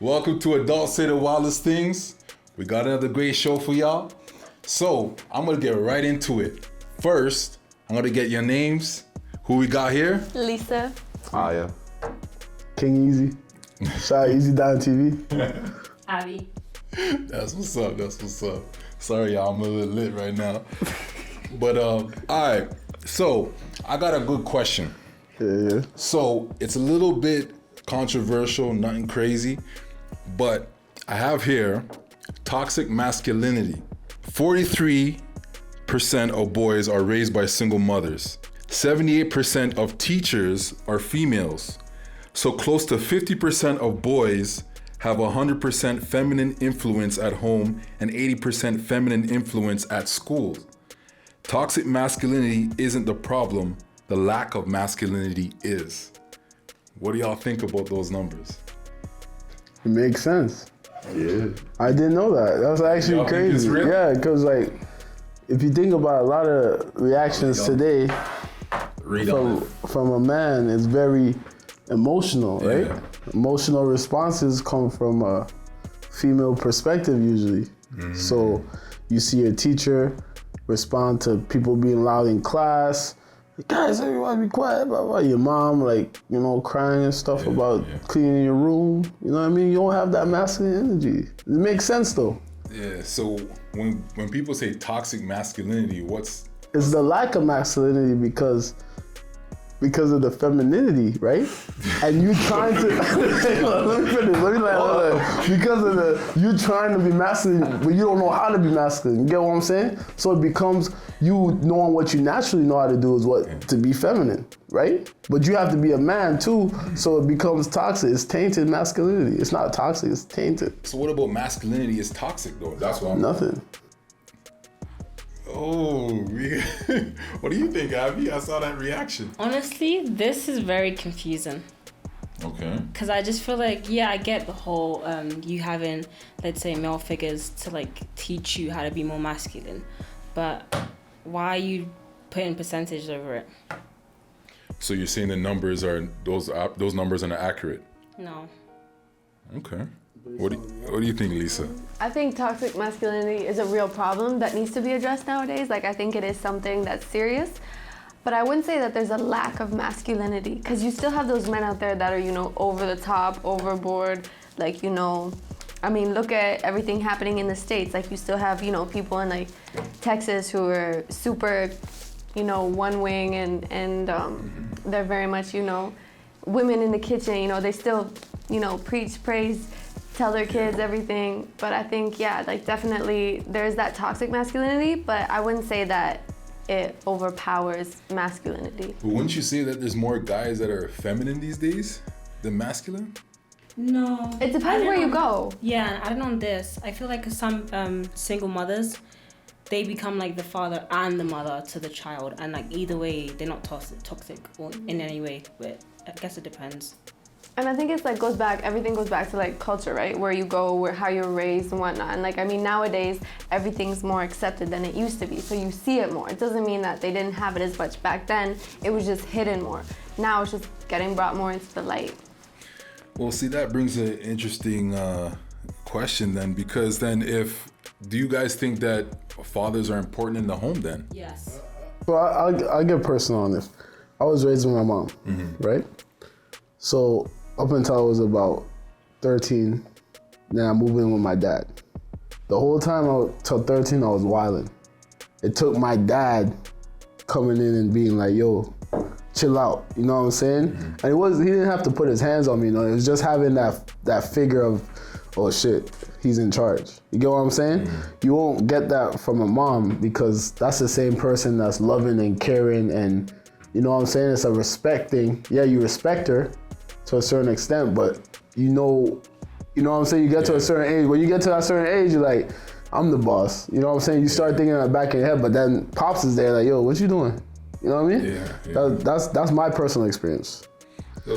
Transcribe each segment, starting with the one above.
Welcome to Adults Say the Wildest Things. We got another great show for y'all. So, I'm going to get right into it. First, I'm going to get your names. Who we got here? Lisa. Aya. King Easy. Shout out Easy Down TV. Abby. That's what's up. Sorry, y'all, I'm a little lit right now. But, all right. So, I got a good question. Yeah. So, it's a little bit controversial, nothing crazy, but I have here toxic masculinity. 43% of boys are raised by single mothers. 78% of teachers are females. So close to 50% of boys have 100% feminine influence at home and 80% feminine influence at school. Toxic masculinity isn't the problem, the lack of masculinity is. What do y'all think about those numbers? It makes sense. Yeah. I didn't know that. That was actually Y'all think it's crazy. real? Yeah, because like, if you think about a lot of reactions today Read on it. from a man, it's very emotional, right? Yeah. Emotional responses come from a female perspective usually. So you see a teacher respond to people being loud in class. Guys, everyone be quiet, blah, blah. Your mom, like, you know, crying and stuff about cleaning your room. You know what I mean? You don't have that masculine energy. It makes sense though. Yeah, so when people say toxic masculinity, what's... It's the lack of masculinity because of the femininity, right? And you trying to let me finish. Because of you trying to be masculine, but you don't know how to be masculine. You get what I'm saying? So it becomes you knowing what you naturally know how to do is what to be feminine, right? But you have to be a man too, so it becomes toxic. It's tainted masculinity. It's not toxic. It's tainted. So what about masculinity is toxic though? That's what I'm... Nothing. Oh, what do you think, Abby? I saw that reaction. Honestly, this is very confusing. Okay. Because I just feel like, yeah, I get the whole you having, let's say, male figures to like teach you how to be more masculine. But why are you putting percentage over it? So you're saying the numbers are, those numbers are not accurate? No. Okay. What do you think, Lisa? I think toxic masculinity is a real problem that needs to be addressed nowadays. Like, I think it is something that's serious. But I wouldn't say that there's a lack of masculinity, because you still have those men out there that are, you know, over the top, overboard. Like, you know, I mean, look at everything happening in the States. Like, you still have, you know, people in like Texas who are super, you know, one wing and they're very much, you know, women in the kitchen, you know, they still, you know, preach, praise, tell their kids everything. But I think, yeah, like definitely there's that toxic masculinity, but I wouldn't say that it overpowers masculinity. But wouldn't you say that there's more guys that are feminine these days than masculine? No. It depends where you go. Yeah, I don't know this. I feel like some single mothers, they become like the father and the mother to the child. And like either way, they're not toxic or in any way. But I guess it depends. And I think it's like everything goes back to like culture, right? Where you go, how you're raised and whatnot. And like, I mean, nowadays, everything's more accepted than it used to be. So you see it more. It doesn't mean that they didn't have it as much back then. It was just hidden more. Now it's just getting brought more into the light. Well, see, that brings an interesting question then, because then do you guys think that fathers are important in the home then? Yes. Well, I'll get personal on this. I was raised with my mom, right? So up until I was about 13, then I moved in with my dad. The whole time till 13, I was wilding. It took my dad coming in and being like, yo, chill out, you know what I'm saying? And he didn't have to put his hands on me, you know, it was just having that figure of, oh shit, he's in charge. You get what I'm saying? You won't get that from a mom because that's the same person that's loving and caring and, you know what I'm saying? It's a respect thing. Yeah, you respect her to a certain extent, but you know what I'm saying? You get to a certain age. When you get to that certain age, you're like, I'm the boss. You know what I'm saying? You start thinking in the back of your head, but then Pops is there like, yo, what you doing? You know what I mean? Yeah. That's my personal experience.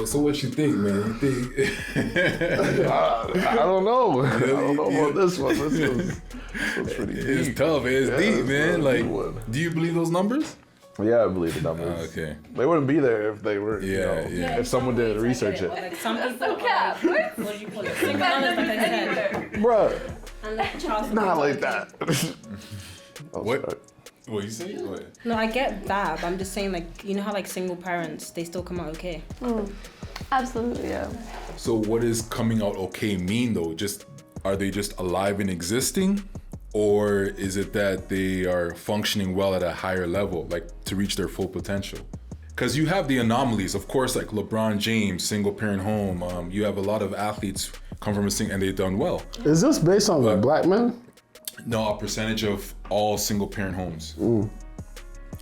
So what you think, man? You think? I don't know. I don't know about this one. This one's pretty deep. It's tough. It's deep, man. a Like, deep one. do you believe those numbers? Yeah, I believe the numbers. Okay. They wouldn't be there if they were. Yeah, you know, yeah. If someone didn't Ways, I research get it. Like some people are like, what do you call it? Single mothers, like I said. Bruh, And like child support. not like that. What? What you say? What? No, I get that, but I'm just saying, like, you know how like single parents, they still come out okay. Absolutely, yeah. So what does coming out okay mean though? Just are they just alive and existing? Or is it that they are functioning well at a higher level, like to reach their full potential? Because you have the anomalies, of course, like LeBron James, single parent home. You have a lot of athletes come from a single and they've done well. Is this based on like black men? No, a percentage of all single parent homes.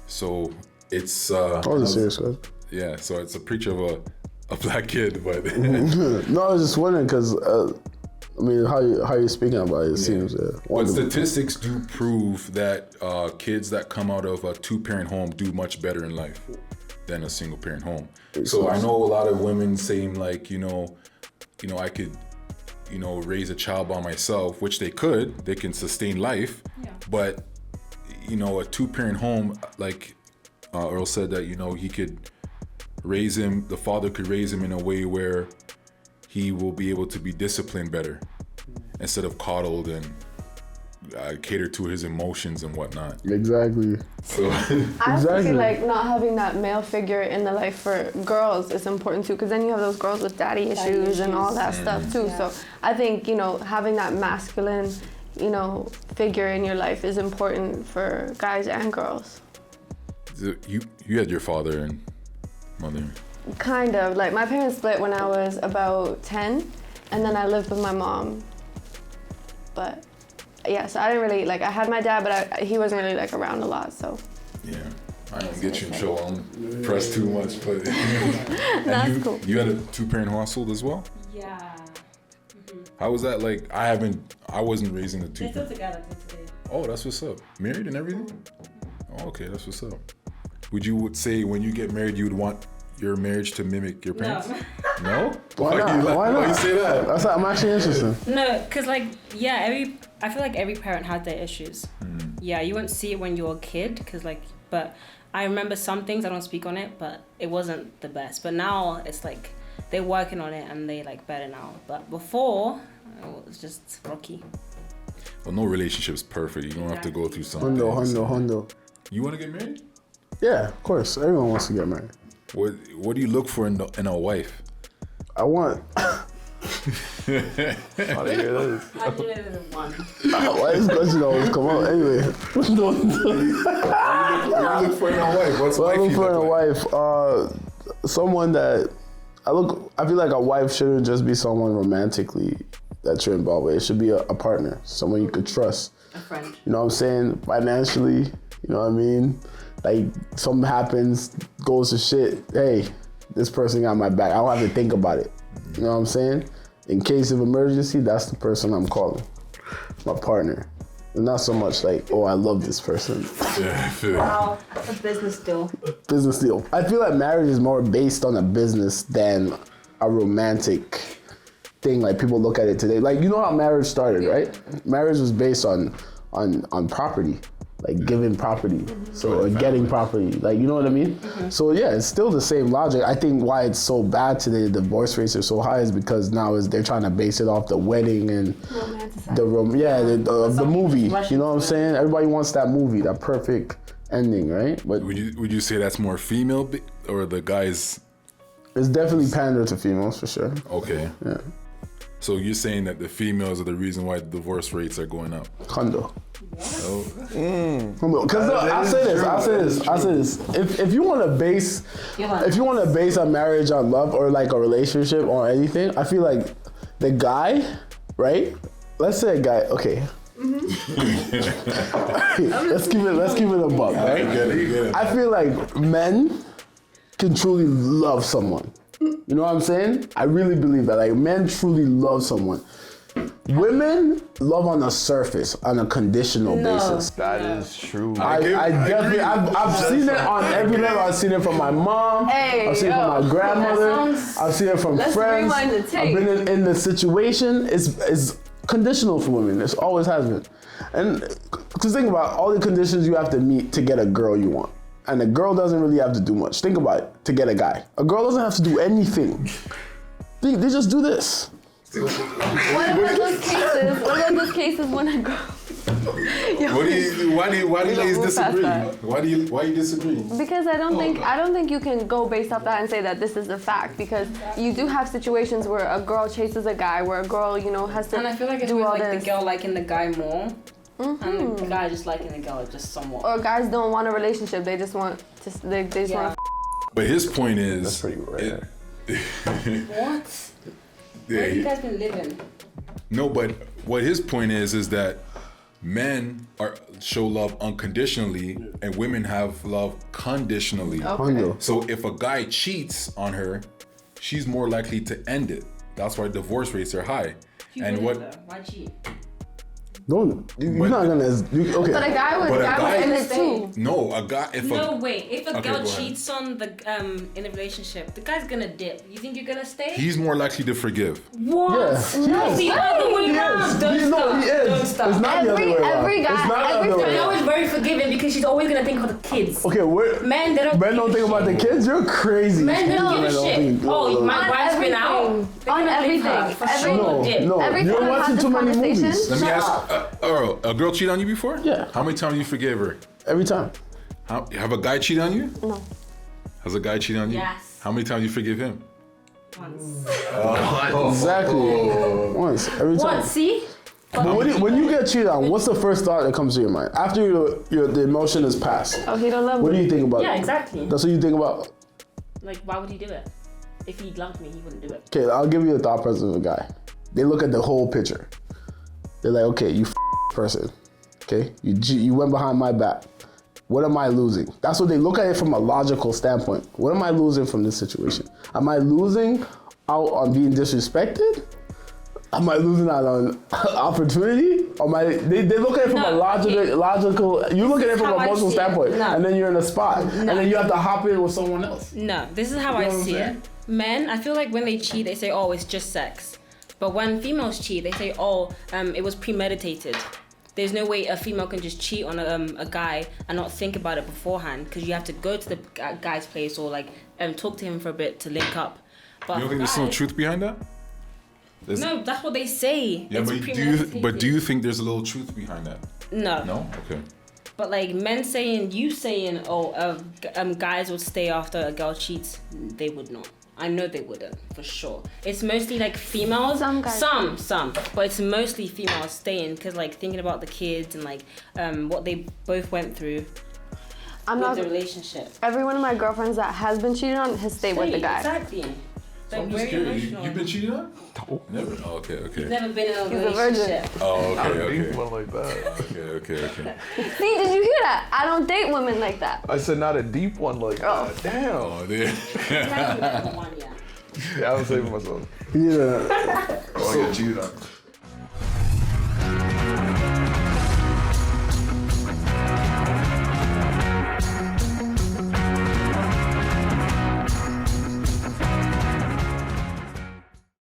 So it's I was serious, guys. yeah. So it's a preacher of a black kid, but No, I was just wondering because I mean, how you're speaking about it, seems. but wonderful. statistics do prove that kids that come out of a two-parent home do much better in life than a single-parent home. So I know a lot of women saying like, you know, I could, raise a child by myself, which they could. They can sustain life, but a two-parent home, like Earl said that he could raise him. The father could raise him in a way where he will be able to be disciplined better instead of coddled and cater to his emotions and whatnot. Exactly. So I also feel like not having that male figure in the life for girls is important too, because then you have those girls with daddy issues and all that stuff too. So I think, having that masculine, figure in your life is important for guys and girls. you had your father and mother. Kind of. Like, my parents split when I was about 10, and then I lived with my mom. But, yeah, so I didn't really, I had my dad, but he wasn't really, around a lot, so. Yeah. I don't get you in trouble. I don't press too much, but That's cool. You had a two-parent household as well? Yeah. How was that? Like, I wasn't raising the two. They're still together today. Oh, that's what's up. Married and everything? Oh, okay, that's what's up. Would you say when you get married, you would want your marriage to mimic your parents? No? Why not? Why not? Why you say that? I'm actually interested. No, because I feel like every parent had their issues. Yeah, you won't see it when you're a kid, but I remember some things, I don't speak on it, but it wasn't the best. But now it's like they're working on it and they better now. But before, it was just rocky. Well, no relationship is perfect. You don't have to go through something. Hundo. You want to get married? Yeah, of course. Everyone wants to get married. What do you look for in a wife? I want. How do you hear this? I did it in one. Why is this question always come out? Anyway. What do you look for in a wife? What's What I wife look you for in look a like? wife, someone that I feel like a wife shouldn't just be someone romantically that you're involved with. It should be a partner, someone you could trust. A friend. You know what I'm saying? Financially, you know what I mean? Like, something happens, goes to shit, hey, this person got my back. I don't have to think about it. You know what I'm saying? In case of emergency, that's the person I'm calling. My partner. And not so much like, oh, I love this person. Yeah, I feel it. Wow, that's a business deal. Business deal. I feel like marriage is more based on a business than a romantic thing. Like, people look at it today. Like, you know how marriage started, right? Marriage was based on property. Like, giving property, or getting property, you know what I mean? So yeah, it's still the same logic. I think why it's so bad today, the divorce rates are so high, is because now they're trying to base it off the wedding and the movie. You know what I'm saying? Everybody wants that movie, that perfect ending, right? But Would you say that's more female or the guys? it's definitely pander to females for sure. Okay. Yeah, So you're saying that the females are the reason why the divorce rates are going up? condo. Oh. Because I'll say this. If you want to base, a marriage on love or a relationship or anything, I feel like the guy, right? Let's say a guy. Okay. let's keep it a buck, right? Get it. I feel like men can truly love someone. You know what I'm saying? I really believe that. Like, men truly love someone. Women love on the surface, on a conditional basis. That is true. I've seen it on every level. I've seen it from my mom. I've seen it from my grandmother. I've seen it from friends. rewind the tape. I've been in the situation. It's conditional for women. It always has been. And because think about all the conditions you have to meet to get a girl you want. and a girl doesn't really have to do much. Think about it, to get a guy. A girl doesn't have to do anything. They just do this. What about those cases when a girl... Why do you ladies disagree? Why you disagree? Because I don't think you can go based off that and say that this is a fact, because you do have situations where a girl chases a guy, where a girl, you know, has to And I feel like it's do all like this. the girl liking the guy more, and the guy just liking the girl just somewhat. Or guys don't want a relationship; they just want they just want. But his point is, That's pretty rare. What? Yeah, Where have you guys been living? no, but what his point is that men show love unconditionally and women have love conditionally. Hundo. So if a guy cheats on her, she's more likely to end it. That's why divorce rates are high. You And wouldn't what? though. Why cheat? You're not gonna. Okay. But a guy would But a guy- end it too. No, a guy if No, a wait. If a Okay, girl go ahead. cheats on the in a relationship, the guy's gonna dip. You think you're gonna stay? he's more likely to forgive. What? Yes. No, Yes. the other way He around. is. Don't No, stop. he is. Don't stop. It's not the other way around. Every guy- It's not the every other way Girl around. is very forgiving because she's always gonna think of the kids. Okay, Men, they don't. men don't think about the kids. You're crazy. Men don't give Men a don't shit. think- Oh, my On wife's been out. everything. They're On gonna leave her everything. for Every- sure. No, Dip. no. Every You're time I have watching this too many conversation- movies. Let me ask, Earl, a girl cheat on you before? Yeah. How many times you forgave her? Every time. Have a guy cheat on you? No. Has a guy cheat on you? Yes. How many times you forgive him? Once. Exactly. Once. Every time. What? See? But when you get cheated on, what's the first thought that comes to your mind? After the emotion is passed, Oh, he don't love what do me. you think about Yeah, it? exactly. That's what you think about? Like, why would he do it? If he loved me, he wouldn't do it. Okay, I'll give you the thought process of a guy. They look at the whole picture. They're like, okay, you person. Okay, you went behind my back. What am I losing? That's what they look at it from a logical standpoint. What am I losing from this situation? Am I losing out on being disrespected? Am I losing out on opportunity? They look at it from No, a logical. You look at it from how a I emotional see it. standpoint, No. and then you're in a spot, and then you have to hop in with someone else. No, this is how know I what I'm see it. saying? Men, I feel like when they cheat, they say, oh, it's just sex. But when females cheat, they say, oh, it was premeditated. There's no way a female can just cheat on a guy and not think about it beforehand, because you have to go to the guy's place or like talk to him for a bit to link up. But You don't think there's no truth behind that? No, that's what they say. Yeah, It's but do you think there's a little truth behind that? No. No? Okay. But like men saying, guys would stay after a girl cheats, they would not. I know they wouldn't, for sure. It's mostly like females. Some guys. Some. But it's mostly females staying because like thinking about the kids and like what they both went through I'm with not. the relationship. Every one of my girlfriends that has been cheated on has stayed with the guy. Exactly. So I'm Like, just very curious. emotional. You've been cheated on? No. Never? Oh, okay. Never been in a He's a virgin. relationship. Oh, Not a deep okay. one like that. Okay. See, did you hear that? I don't date women like that. I said not a deep one like that. Damn. Oh, there. Haven't been in one yet. Yeah, I was saving myself. Yeah. Oh, I get cheated on.